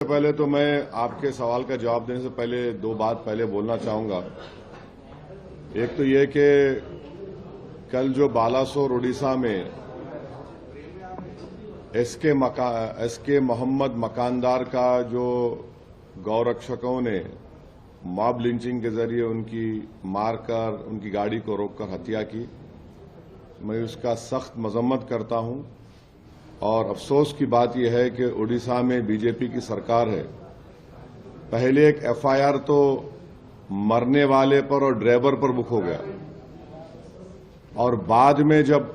पहले तो मैं आपके सवाल का जवाब देने से पहले दो बात पहले बोलना चाहूंगा। एक तो ये कि कल जो बालासोर उड़ीसा में एसके मोहम्मद मकानदार का जो गौरक्षकों ने मॉब लिंचिंग के जरिए उनकी मारकर उनकी गाड़ी को रोककर हत्या की, मैं उसका सख्त मजम्मत करता हूं। और अफसोस की बात यह है कि उड़ीसा में बीजेपी की सरकार है। पहले एक एफआईआर तो मरने वाले पर और ड्राइवर पर बुक हो गया, और बाद में जब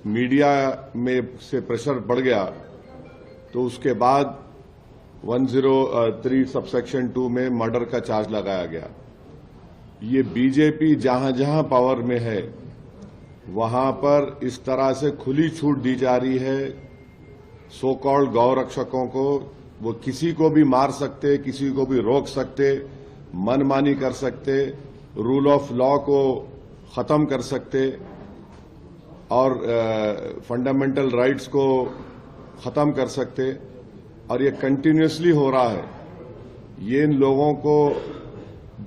मीडिया में से प्रेशर बढ़ गया तो उसके बाद 103 सबसेक्शन 2 में मर्डर का चार्ज लगाया गया। ये बीजेपी जहां जहां पावर में है वहां पर इस तरह से खुली छूट दी जा रही है सो कॉल्ड गौरक्षकों को। वो किसी को भी मार सकते, किसी को भी रोक सकते, मनमानी कर सकते, रूल ऑफ लॉ को खत्म कर सकते और फंडामेंटल राइट्स को खत्म कर सकते। और ये कंटिन्यूसली हो रहा है। ये इन लोगों को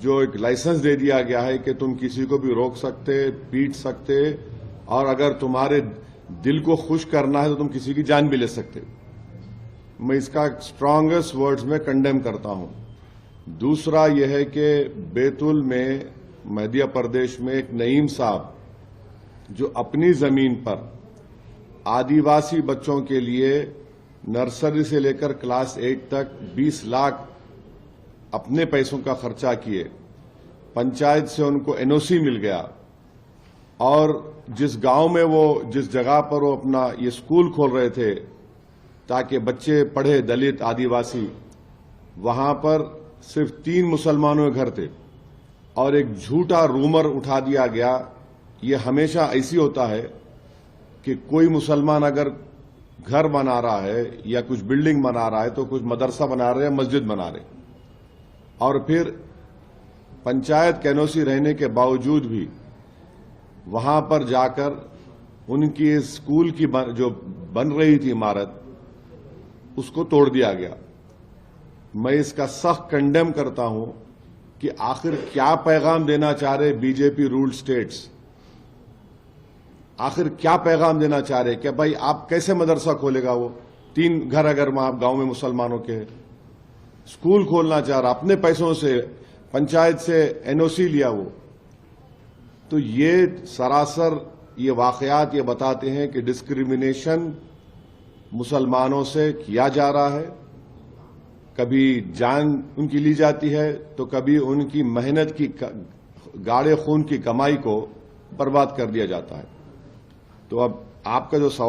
जो एक लाइसेंस दे दिया गया है कि तुम किसी को भी रोक सकते, पीट सकते, और अगर तुम्हारे दिल को खुश करना है तो तुम किसी की जान भी ले सकते। मैं इसका स्ट्रांगेस्ट वर्ड्स में कंडेम करता हूं। दूसरा यह है कि बैतूल में मध्य प्रदेश में एक नईम साहब जो अपनी जमीन पर आदिवासी बच्चों के लिए नर्सरी से लेकर क्लास 8 तक 20 लाख अपने पैसों का खर्चा किए, पंचायत से उनको एनओसी मिल गया, और जिस गांव में जिस जगह पर वो अपना ये स्कूल खोल रहे थे ताकि बच्चे पढ़े, दलित आदिवासी, वहां पर सिर्फ 3 मुसलमानों के घर थे और एक झूठा रूमर उठा दिया गया। ये हमेशा ऐसी होता है कि कोई मुसलमान अगर घर बना रहा है या कुछ बिल्डिंग बना रहा है तो कुछ मदरसा बना रहे हैं, मस्जिद बना रहे, और फिर पंचायत के एनओसी रहने के बावजूद भी वहां पर जाकर उनकी स्कूल की जो बन रही थी इमारत, उसको तोड़ दिया गया। मैं इसका सख्त कंडेम करता हूं कि आखिर क्या पैगाम देना चाह रहे बीजेपी रूल्ड स्टेट्स। आखिर क्या पैगाम देना चाह रहे कि भाई आप कैसे मदरसा खोलेगा? वो 3 घर अगर वहां गांव में मुसलमानों के हैं, स्कूल खोलना चाह रहा, अपने पैसों से पंचायत से एनओसी लिया वो। तो ये सरासर ये वाकयात ये बताते हैं कि डिस्क्रिमिनेशन मुसलमानों से किया जा रहा है। कभी जान उनकी ली जाती है तो कभी उनकी मेहनत की गाढ़े खून की कमाई को बर्बाद कर दिया जाता है। तो अब आपका जो सवाल